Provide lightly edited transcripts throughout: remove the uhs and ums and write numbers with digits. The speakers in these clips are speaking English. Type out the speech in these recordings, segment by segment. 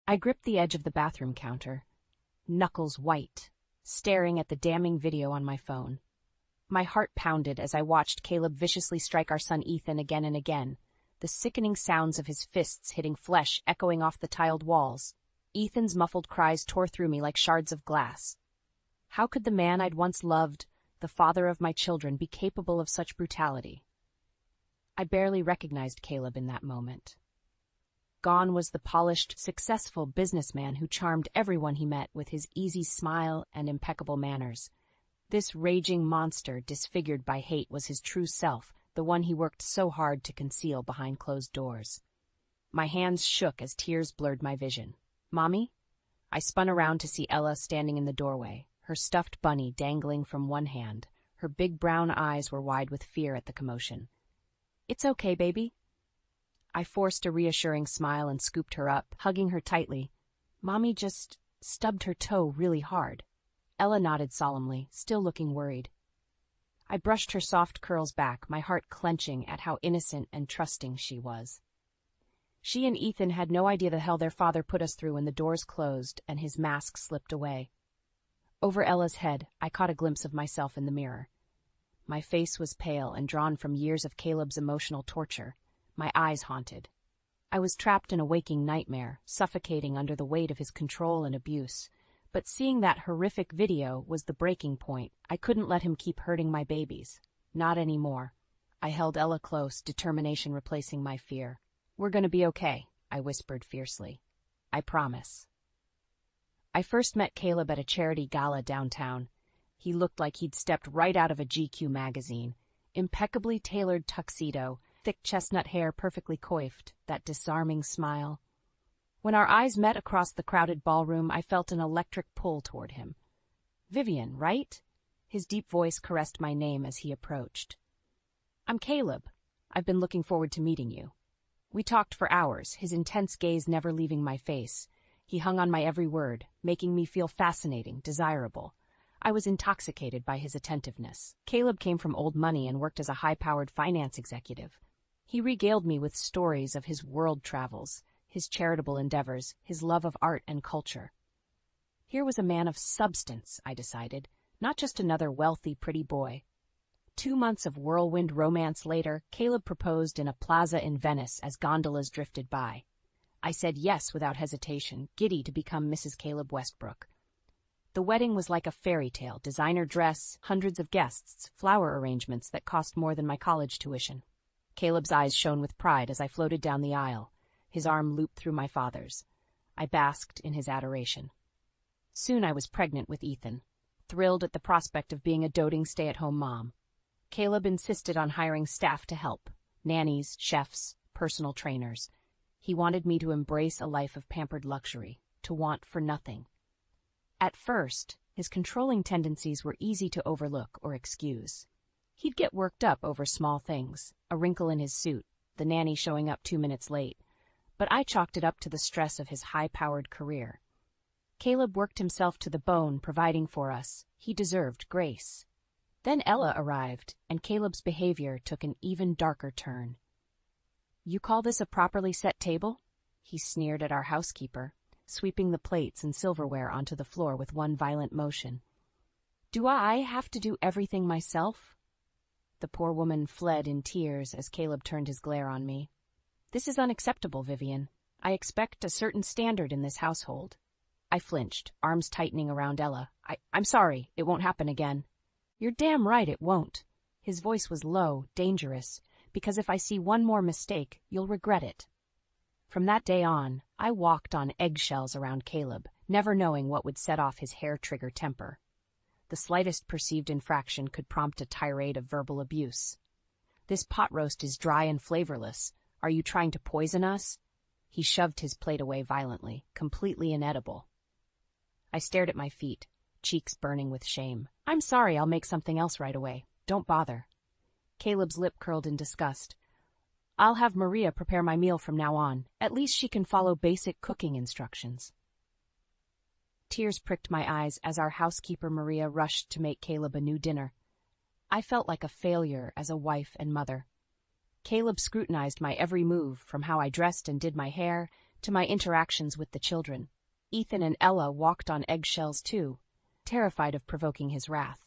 I gripped the edge of the bathroom counter, knuckles white, staring at the damning video on my phone. My heart pounded as I watched Caleb viciously strike our son Ethan again and again, the sickening sounds of his fists hitting flesh echoing off the tiled walls. Ethan's muffled cries tore through me like shards of glass. How could the man I'd once loved, the father of my children, be capable of such brutality? I barely recognized Caleb in that moment. Gone was the polished, successful businessman who charmed everyone he met with his easy smile and impeccable manners. This raging monster, disfigured by hate, was his true self, the one he worked so hard to conceal behind closed doors. My hands shook as tears blurred my vision. "Mommy?" I spun around to see Ella standing in the doorway, her stuffed bunny dangling from one hand. Her big brown eyes were wide with fear at the commotion. "It's okay, baby." I forced a reassuring smile and scooped her up, hugging her tightly. "Mommy just stubbed her toe really hard." Ella nodded solemnly, still looking worried. I brushed her soft curls back, my heart clenching at how innocent and trusting she was. She and Ethan had no idea the hell their father put us through when the doors closed and his mask slipped away. Over Ella's head, I caught a glimpse of myself in the mirror. My face was pale and drawn from years of Caleb's emotional torture, my eyes haunted. I was trapped in a waking nightmare, suffocating under the weight of his control and abuse. But seeing that horrific video was the breaking point. I couldn't let him keep hurting my babies. Not anymore. I held Ella close, determination replacing my fear. "We're gonna be okay," I whispered fiercely. "I promise." I first met Caleb at a charity gala downtown. He looked like he'd stepped right out of a GQ magazine. Impeccably tailored tuxedo, thick chestnut hair perfectly coiffed, that disarming smile. When our eyes met across the crowded ballroom, I felt an electric pull toward him. "Vivian, right?" His deep voice caressed my name as he approached. "I'm Caleb. I've been looking forward to meeting you." We talked for hours, his intense gaze never leaving my face. He hung on my every word, making me feel fascinating, desirable. I was intoxicated by his attentiveness. Caleb came from old money and worked as a high-powered finance executive. He regaled me with stories of his world travels, his charitable endeavors, his love of art and culture. Here was a man of substance, I decided, not just another wealthy, pretty boy. 2 months of whirlwind romance later, Caleb proposed in a plaza in Venice as gondolas drifted by. I said yes without hesitation, giddy to become Mrs. Caleb Westbrook. The wedding was like a fairy tale, designer dress, hundreds of guests, flower arrangements that cost more than my college tuition. Caleb's eyes shone with pride as I floated down the aisle, his arm looped through my father's. I basked in his adoration. Soon I was pregnant with Ethan, thrilled at the prospect of being a doting stay-at-home mom. Caleb insisted on hiring staff to help, nannies, chefs, personal trainers. He wanted me to embrace a life of pampered luxury, to want for nothing. At first, his controlling tendencies were easy to overlook or excuse. He'd get worked up over small things, a wrinkle in his suit, the nanny showing up 2 minutes late. But I chalked it up to the stress of his high-powered career. Caleb worked himself to the bone, providing for us. He deserved grace. Then Ella arrived, and Caleb's behavior took an even darker turn. "You call this a properly set table?" He sneered at our housekeeper, sweeping the plates and silverware onto the floor with one violent motion. "Do I have to do everything myself?" The poor woman fled in tears as Caleb turned his glare on me. "This is unacceptable, Vivian. I expect a certain standard in this household." I flinched, arms tightening around Ella. I'm sorry, it won't happen again." "You're damn right it won't." His voice was low, dangerous, because if I see one more mistake, you'll regret it. From that day on, I walked on eggshells around Caleb, never knowing what would set off his hair-trigger temper. The slightest perceived infraction could prompt a tirade of verbal abuse. "This pot roast is dry and flavorless. Are you trying to poison us?" He shoved his plate away violently, completely inedible. I stared at my feet, cheeks burning with shame. "I'm sorry, I'll make something else right away. Don't bother." Caleb's lip curled in disgust. "I'll have Maria prepare my meal from now on. At least she can follow basic cooking instructions." Tears pricked my eyes as our housekeeper Maria rushed to make Caleb a new dinner. I felt like a failure as a wife and mother. Caleb scrutinized my every move, from how I dressed and did my hair, to my interactions with the children. Ethan and Ella walked on eggshells too, terrified of provoking his wrath.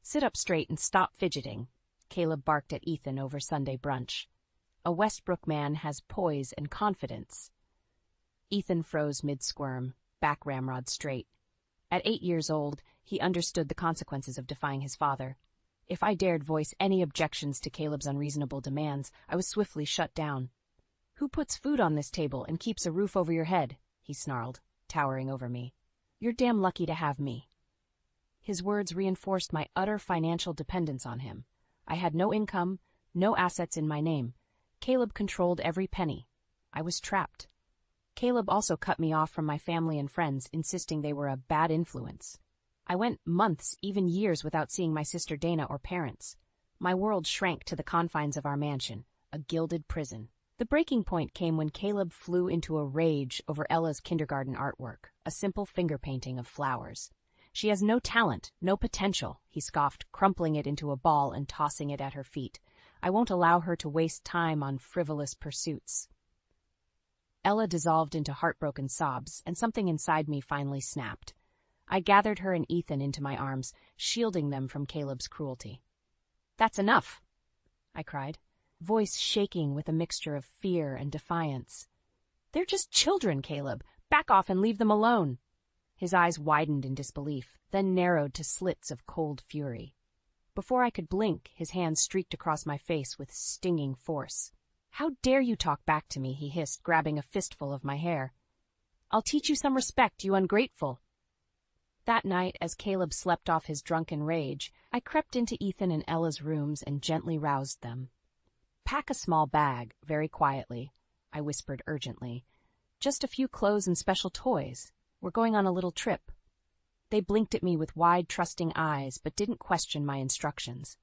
"Sit up straight and stop fidgeting," Caleb barked at Ethan over Sunday brunch. "A Westbrook man has poise and confidence." Ethan froze mid-squirm, back ramrod straight. At 8 years old, he understood the consequences of defying his father. If I dared voice any objections to Caleb's unreasonable demands, I was swiftly shut down. "Who puts food on this table and keeps a roof over your head?" he snarled, towering over me. "You're damn lucky to have me." His words reinforced my utter financial dependence on him. I had no income, no assets in my name. Caleb controlled every penny. I was trapped. Caleb also cut me off from my family and friends, insisting they were a bad influence. I went months, even years, without seeing my sister Dana or parents. My world shrank to the confines of our mansion, a gilded prison. The breaking point came when Caleb flew into a rage over Ella's kindergarten artwork, a simple finger painting of flowers. "She has no talent, no potential," he scoffed, crumpling it into a ball and tossing it at her feet. "I won't allow her to waste time on frivolous pursuits." Ella dissolved into heartbroken sobs, and something inside me finally snapped. I gathered her and Ethan into my arms, shielding them from Caleb's cruelty. "That's enough," I cried, voice shaking with a mixture of fear and defiance. "They're just children, Caleb. Back off and leave them alone." His eyes widened in disbelief, then narrowed to slits of cold fury. Before I could blink, his hand streaked across my face with stinging force. "How dare you talk back to me," he hissed, grabbing a fistful of my hair. "I'll teach you some respect, you ungrateful." That night, as Caleb slept off his drunken rage, I crept into Ethan and Ella's rooms and gently roused them. "Pack a small bag," very quietly, I whispered urgently. "Just a few clothes and special toys. We're going on a little trip." They blinked at me with wide, trusting eyes, but didn't question my instructions.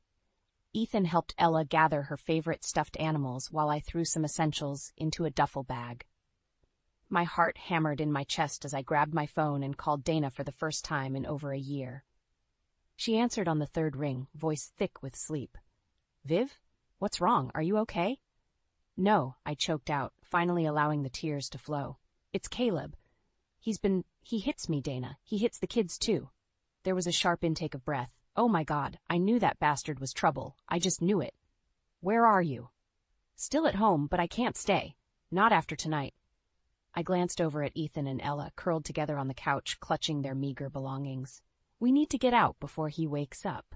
Ethan helped Ella gather her favorite stuffed animals while I threw some essentials into a duffel bag. My heart hammered in my chest as I grabbed my phone and called Dana for the first time in over a year. She answered on the third ring, voice thick with sleep. "Viv? What's wrong? Are you okay?" "No," I choked out, finally allowing the tears to flow. "It's Caleb. He hits me, Dana. He hits the kids too." There was a sharp intake of breath. "Oh my God, I knew that bastard was trouble. I just knew it." "Where are you?" "Still at home, but I can't stay. Not after tonight." I glanced over at Ethan and Ella, curled together on the couch, clutching their meager belongings. "We need to get out before he wakes up."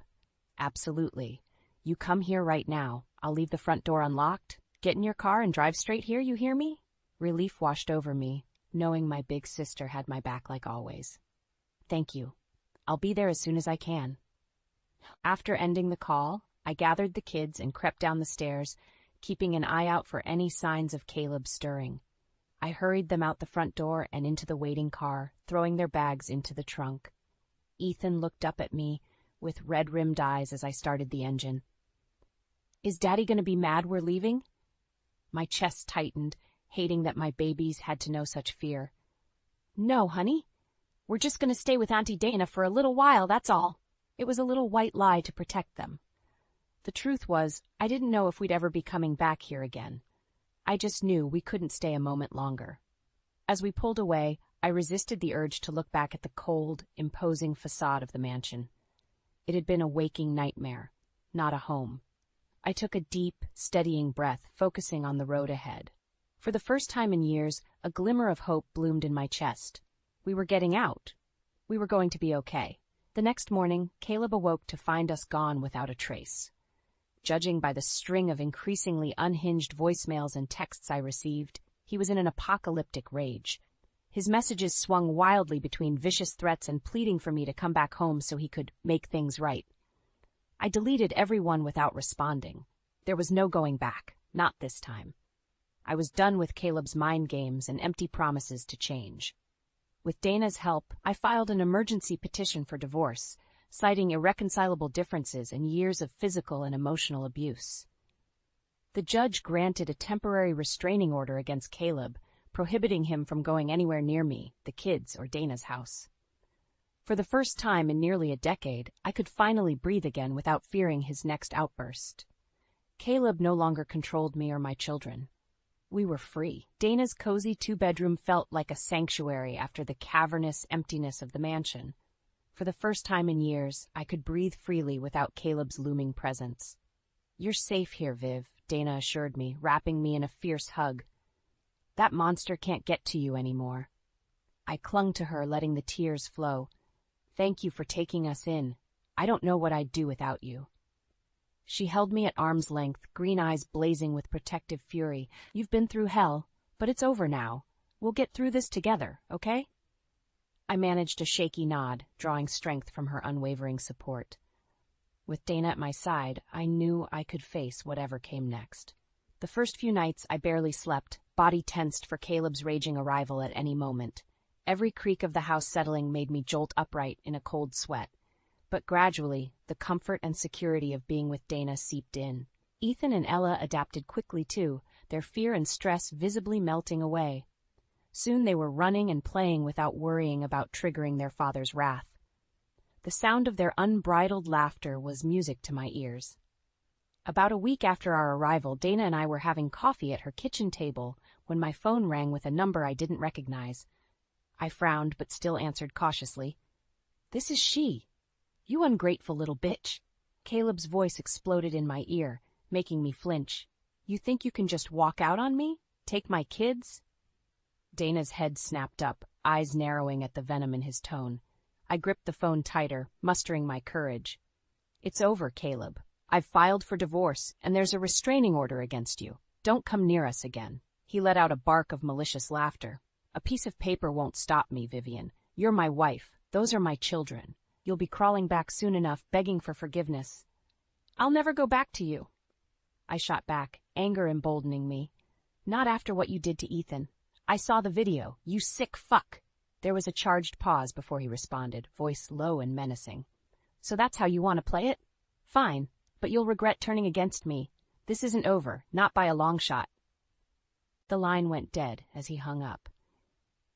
"Absolutely. You come here right now. I'll leave the front door unlocked. Get in your car and drive straight here, you hear me?" Relief washed over me, knowing my big sister had my back like always. "Thank you. I'll be there as soon as I can." After ending the call, I gathered the kids and crept down the stairs, keeping an eye out for any signs of Caleb stirring. I hurried them out the front door and into the waiting car, throwing their bags into the trunk. Ethan looked up at me with red-rimmed eyes as I started the engine. "Is Daddy going to be mad we're leaving?" My chest tightened, hating that my babies had to know such fear. "No, honey. We're just going to stay with Auntie Dana for a little while, that's all." It was a little white lie to protect them. The truth was, I didn't know if we'd ever be coming back here again. I just knew we couldn't stay a moment longer. As we pulled away, I resisted the urge to look back at the cold, imposing facade of the mansion. It had been a waking nightmare, not a home. I took a deep, steadying breath, focusing on the road ahead. For the first time in years, a glimmer of hope bloomed in my chest. We were getting out. We were going to be okay. The next morning, Caleb awoke to find us gone without a trace. Judging by the string of increasingly unhinged voicemails and texts I received, he was in an apocalyptic rage. His messages swung wildly between vicious threats and pleading for me to come back home so he could make things right. I deleted every one without responding. There was no going back, not this time. I was done with Caleb's mind games and empty promises to change. With Dana's help, I filed an emergency petition for divorce, citing irreconcilable differences and years of physical and emotional abuse. The judge granted a temporary restraining order against Caleb, prohibiting him from going anywhere near me, the kids, or Dana's house. For the first time in nearly a decade, I could finally breathe again without fearing his next outburst. Caleb no longer controlled me or my children. We were free. Dana's cozy two-bedroom felt like a sanctuary after the cavernous emptiness of the mansion. For the first time in years, I could breathe freely without Caleb's looming presence. "You're safe here, Viv," Dana assured me, wrapping me in a fierce hug. "That monster can't get to you anymore." I clung to her, letting the tears flow. "Thank you for taking us in. I don't know what I'd do without you." She held me at arm's length, green eyes blazing with protective fury. "You've been through hell, but it's over now. We'll get through this together, okay?" I managed a shaky nod, drawing strength from her unwavering support. With Dana at my side, I knew I could face whatever came next. The first few nights I barely slept, body tensed for Caleb's raging arrival at any moment. Every creak of the house settling made me jolt upright in a cold sweat. But gradually, the comfort and security of being with Dana seeped in. Ethan and Ella adapted quickly too, their fear and stress visibly melting away. Soon they were running and playing without worrying about triggering their father's wrath. The sound of their unbridled laughter was music to my ears. About a week after our arrival, Dana and I were having coffee at her kitchen table when my phone rang with a number I didn't recognize. I frowned but still answered cautiously. "This is she. You ungrateful little bitch." Caleb's voice exploded in my ear, making me flinch. "You think you can just walk out on me? Take my kids?" Dana's head snapped up, eyes narrowing at the venom in his tone. I gripped the phone tighter, mustering my courage. "It's over, Caleb. I've filed for divorce, and there's a restraining order against you. Don't come near us again." He let out a bark of malicious laughter. "A piece of paper won't stop me, Vivian. You're my wife. Those are my children. You'll be crawling back soon enough, begging for forgiveness." "I'll never go back to you." I shot back, anger emboldening me. "Not after what you did to Ethan. I saw the video, you sick fuck." There was a charged pause before he responded, voice low and menacing. "So that's how you want to play it? Fine, but you'll regret turning against me. This isn't over, not by a long shot." The line went dead as he hung up.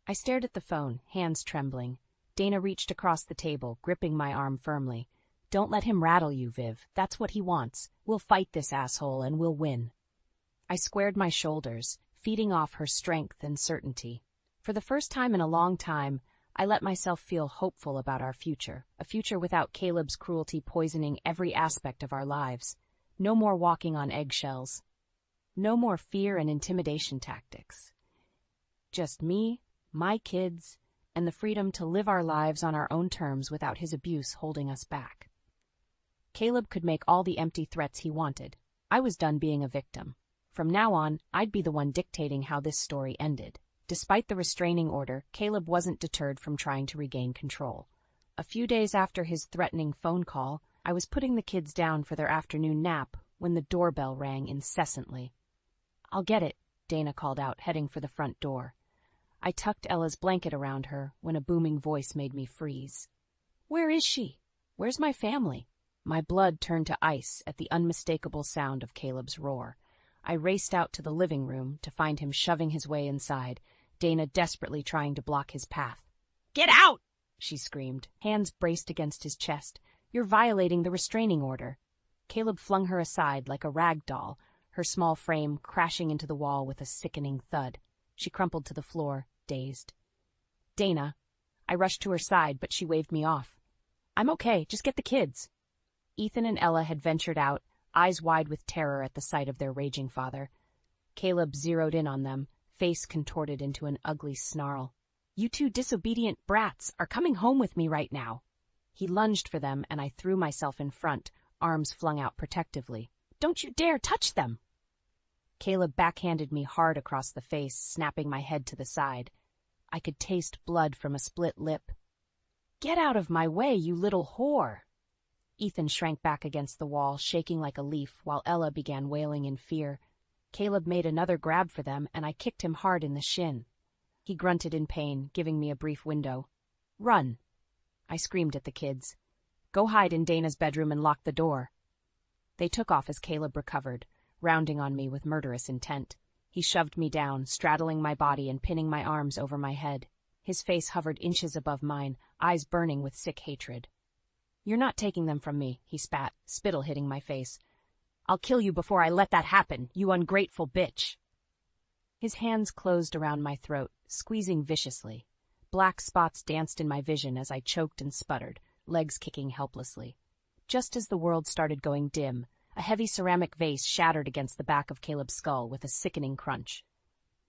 I stared at the phone, hands trembling. Dana reached across the table, gripping my arm firmly. "Don't let him rattle you, Viv. That's what he wants. We'll fight this asshole and we'll win." I squared my shoulders, feeding off her strength and certainty. For the first time in a long time, I let myself feel hopeful about our future, a future without Caleb's cruelty poisoning every aspect of our lives. No more walking on eggshells. No more fear and intimidation tactics. Just me, my kids, and the freedom to live our lives on our own terms without his abuse holding us back. Caleb could make all the empty threats he wanted. I was done being a victim. From now on, I'd be the one dictating how this story ended. Despite the restraining order, Caleb wasn't deterred from trying to regain control. A few days after his threatening phone call, I was putting the kids down for their afternoon nap when the doorbell rang incessantly. "I'll get it," Dana called out, heading for the front door. I tucked Ella's blanket around her when a booming voice made me freeze. "Where is she? Where's my family?" My blood turned to ice at the unmistakable sound of Caleb's roar. I raced out to the living room to find him shoving his way inside, Dana desperately trying to block his path. "Get out!" she screamed, hands braced against his chest. "You're violating the restraining order." Caleb flung her aside like a rag doll, her small frame crashing into the wall with a sickening thud. She crumpled to the floor, dazed. "Dana." I rushed to her side, but she waved me off. "I'm okay, just get the kids." Ethan and Ella had ventured out, eyes wide with terror at the sight of their raging father. Caleb zeroed in on them, face contorted into an ugly snarl. "You two disobedient brats are coming home with me right now." He lunged for them, and I threw myself in front, arms flung out protectively. "Don't you dare touch them!" Caleb backhanded me hard across the face, snapping my head to the side. I could taste blood from a split lip. "Get out of my way, you little whore!" Ethan shrank back against the wall, shaking like a leaf, while Ella began wailing in fear. Caleb made another grab for them, and I kicked him hard in the shin. He grunted in pain, giving me a brief window. "Run!" I screamed at the kids. "Go hide in Dana's bedroom and lock the door." They took off as Caleb recovered, rounding on me with murderous intent. He shoved me down, straddling my body and pinning my arms over my head. His face hovered inches above mine, eyes burning with sick hatred. "You're not taking them from me," he spat, spittle hitting my face. "I'll kill you before I let that happen, you ungrateful bitch." His hands closed around my throat, squeezing viciously. Black spots danced in my vision as I choked and sputtered, legs kicking helplessly. Just as the world started going dim, a heavy ceramic vase shattered against the back of Caleb's skull with a sickening crunch.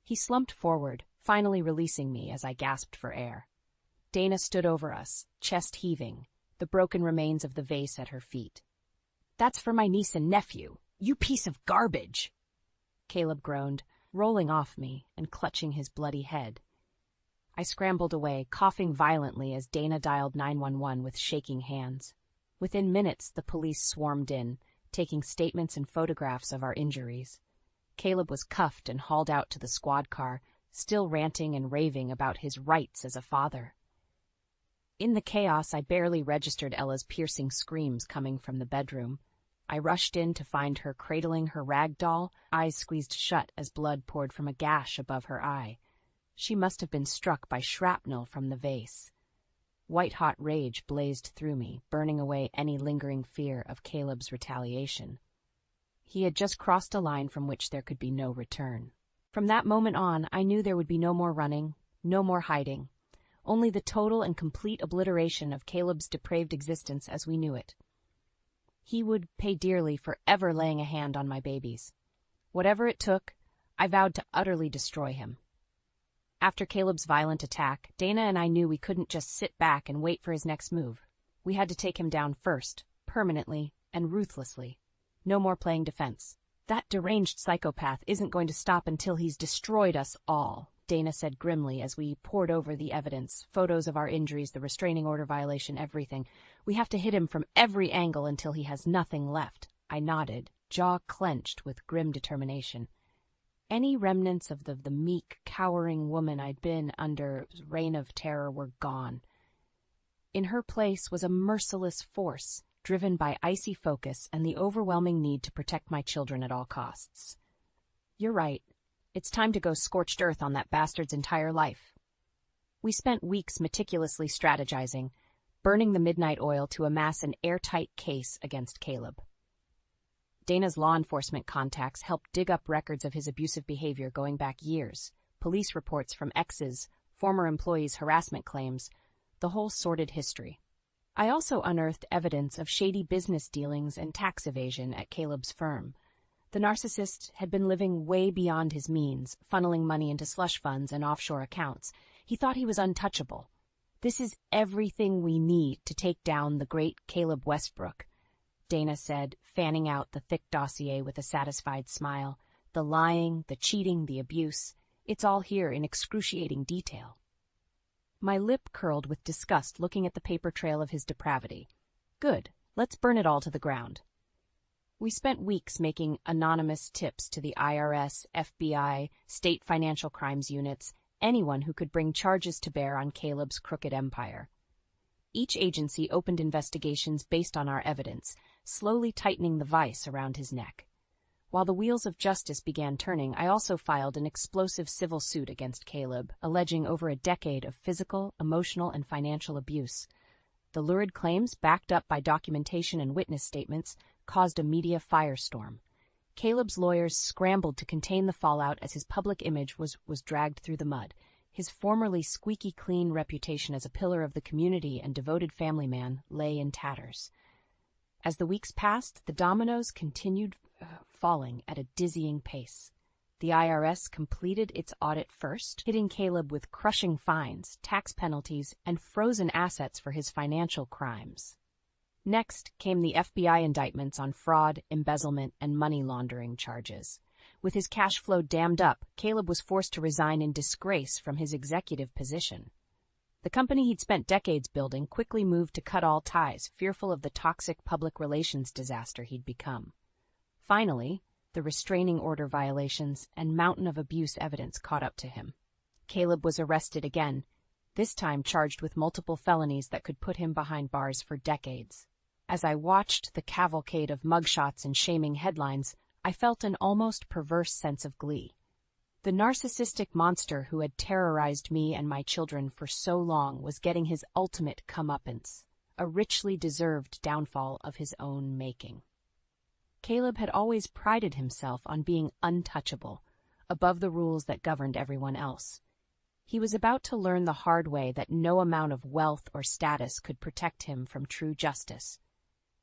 He slumped forward, finally releasing me as I gasped for air. Dana stood over us, chest heaving, the broken remains of the vase at her feet. "That's for my niece and nephew, you piece of garbage!" Caleb groaned, rolling off me and clutching his bloody head. I scrambled away, coughing violently as Dana dialed 911 with shaking hands. Within minutes, the police swarmed in, taking statements and photographs of our injuries. Caleb was cuffed and hauled out to the squad car, still ranting and raving about his rights as a father. In the chaos, I barely registered Ella's piercing screams coming from the bedroom. I rushed in to find her cradling her rag doll, eyes squeezed shut as blood poured from a gash above her eye. She must have been struck by shrapnel from the vase. White-hot rage blazed through me, burning away any lingering fear of Caleb's retaliation. He had just crossed a line from which there could be no return. From that moment on, I knew there would be no more running, no more hiding, only the total and complete obliteration of Caleb's depraved existence as we knew it. He would pay dearly for ever laying a hand on my babies. Whatever it took, I vowed to utterly destroy him. After Caleb's violent attack, Dana and I knew we couldn't just sit back and wait for his next move. We had to take him down first, permanently and ruthlessly. No more playing defense. "That deranged psychopath isn't going to stop until he's destroyed us all," Dana said grimly as we pored over the evidence, photos of our injuries, the restraining order violation, everything. "We have to hit him from every angle until he has nothing left." I nodded, jaw clenched with grim determination. Any remnants of the meek, cowering woman I'd been under reign of terror were gone. In her place was a merciless force, driven by icy focus and the overwhelming need to protect my children at all costs. "You're right. It's time to go scorched earth on that bastard's entire life." We spent weeks meticulously strategizing, burning the midnight oil to amass an airtight case against Caleb. Dana's law enforcement contacts helped dig up records of his abusive behavior going back years, police reports from exes, former employees' harassment claims, the whole sordid history. I also unearthed evidence of shady business dealings and tax evasion at Caleb's firm. The narcissist had been living way beyond his means, funneling money into slush funds and offshore accounts. He thought he was untouchable. "This is everything we need to take down the great Caleb Westbrook," Dana said, fanning out the thick dossier with a satisfied smile. "The lying, the cheating, the abuse, it's all here in excruciating detail." My lip curled with disgust looking at the paper trail of his depravity. Good, let's burn it all to the ground. We spent weeks making anonymous tips to the IRS, FBI, state financial crimes units, anyone who could bring charges to bear on Caleb's crooked empire. Each agency opened investigations based on our evidence, slowly tightening the vice around his neck. While the wheels of justice began turning, I also filed an explosive civil suit against Caleb, alleging over a decade of physical, emotional, and financial abuse. The lurid claims, backed up by documentation and witness statements, caused a media firestorm. Caleb's lawyers scrambled to contain the fallout as his public image was dragged through the mud. His formerly squeaky clean reputation as a pillar of the community and devoted family man lay in tatters. As the weeks passed, the dominoes continued falling at a dizzying pace. The IRS completed its audit first, hitting Caleb with crushing fines, tax penalties, and frozen assets for his financial crimes. Next came the FBI indictments on fraud, embezzlement, and money laundering charges. With his cash flow dammed up, Caleb was forced to resign in disgrace from his executive position. The company he'd spent decades building quickly moved to cut all ties, fearful of the toxic public relations disaster he'd become. Finally, the restraining order violations and mountain of abuse evidence caught up to him. Caleb was arrested again, this time charged with multiple felonies that could put him behind bars for decades. As I watched the cavalcade of mugshots and shaming headlines, I felt an almost perverse sense of glee. The narcissistic monster who had terrorized me and my children for so long was getting his ultimate comeuppance, a richly deserved downfall of his own making. Caleb had always prided himself on being untouchable, above the rules that governed everyone else. He was about to learn the hard way that no amount of wealth or status could protect him from true justice.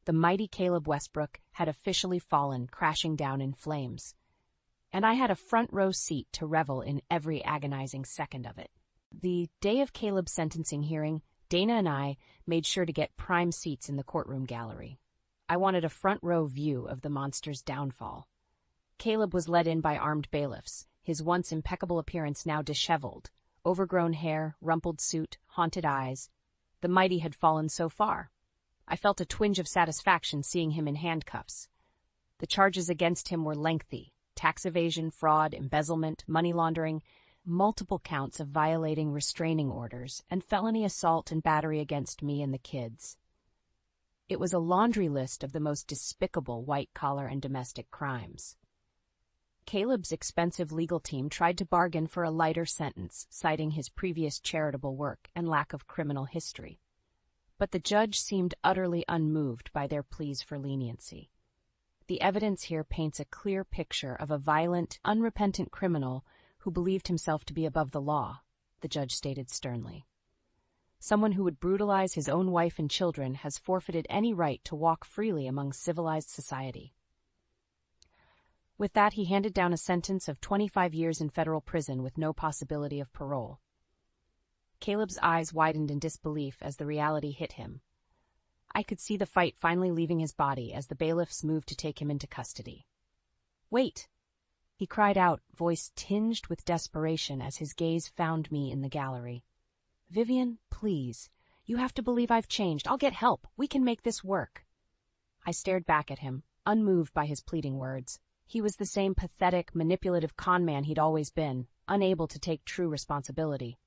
The mighty Caleb Westbrook had officially fallen, crashing down in flames. And I had a front-row seat to revel in every agonizing second of it. The day of Caleb's sentencing hearing, Dana and I made sure to get prime seats in the courtroom gallery. I wanted a front-row view of the monster's downfall. Caleb was led in by armed bailiffs, his once impeccable appearance now disheveled, overgrown hair, rumpled suit, haunted eyes. The mighty had fallen so far. I felt a twinge of satisfaction seeing him in handcuffs. The charges against him were lengthy: tax evasion, fraud, embezzlement, money laundering, multiple counts of violating restraining orders, and felony assault and battery against me and the kids. It was a laundry list of the most despicable white-collar and domestic crimes. Caleb's expensive legal team tried to bargain for a lighter sentence, citing his previous charitable work and lack of criminal history. But the judge seemed utterly unmoved by their pleas for leniency. The evidence here paints a clear picture of a violent, unrepentant criminal who believed himself to be above the law, the judge stated sternly. Someone who would brutalize his own wife and children has forfeited any right to walk freely among civilized society. With that, he handed down a sentence of 25 years in federal prison with no possibility of parole. Caleb's eyes widened in disbelief as the reality hit him. I could see the fight finally leaving his body as the bailiffs moved to take him into custody. "Wait!" he cried out, voice tinged with desperation as his gaze found me in the gallery. "Vivian, please. You have to believe I've changed. I'll get help. We can make this work." I stared back at him, unmoved by his pleading words. He was the same pathetic, manipulative con man he'd always been, unable to take true responsibility.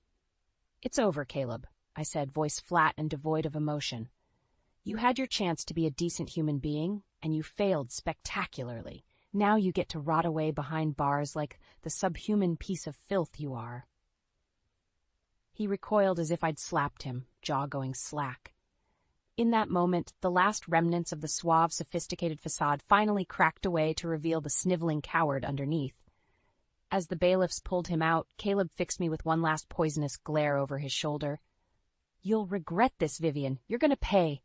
"It's over, Caleb," I said, voice flat and devoid of emotion. "You had your chance to be a decent human being, and you failed spectacularly. Now you get to rot away behind bars like the subhuman piece of filth you are." He recoiled as if I'd slapped him, jaw going slack. In that moment, the last remnants of the suave, sophisticated facade finally cracked away to reveal the sniveling coward underneath. As the bailiffs pulled him out, Caleb fixed me with one last poisonous glare over his shoulder. "You'll regret this, Vivian. You're going to pay."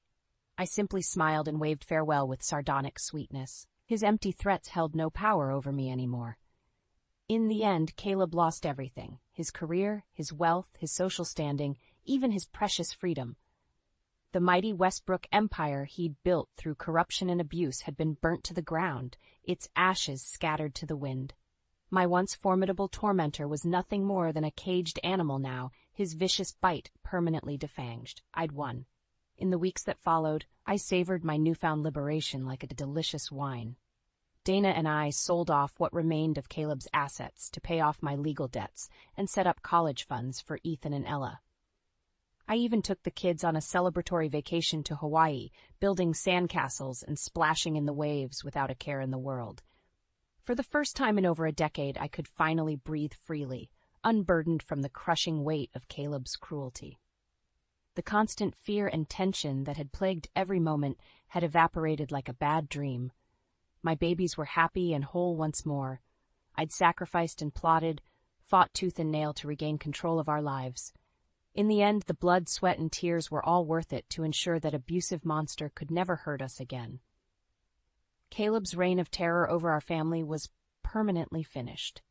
I simply smiled and waved farewell with sardonic sweetness. His empty threats held no power over me anymore. In the end, Caleb lost everything: his career, his wealth, his social standing, even his precious freedom. The mighty Westbrook empire he'd built through corruption and abuse had been burnt to the ground, its ashes scattered to the wind. My once formidable tormentor was nothing more than a caged animal now, his vicious bite permanently defanged. I'd won. In the weeks that followed, I savored my newfound liberation like a delicious wine. Dana and I sold off what remained of Caleb's assets to pay off my legal debts and set up college funds for Ethan and Ella. I even took the kids on a celebratory vacation to Hawaii, building sandcastles and splashing in the waves without a care in the world. For the first time in over a decade, I could finally breathe freely, unburdened from the crushing weight of Caleb's cruelty. The constant fear and tension that had plagued every moment had evaporated like a bad dream. My babies were happy and whole once more. I'd sacrificed and plotted, fought tooth and nail to regain control of our lives. In the end, the blood, sweat, and tears were all worth it to ensure that abusive monster could never hurt us again. Caleb's reign of terror over our family was permanently finished.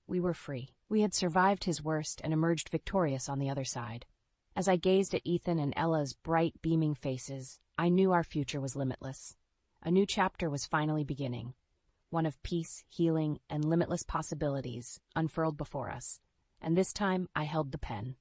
We were free. We had survived his worst and emerged victorious on the other side. As I gazed at Ethan and Ella's bright, beaming faces, I knew our future was limitless. A new chapter was finally beginning, one of peace, healing, and limitless possibilities unfurled before us, and this time I held the pen.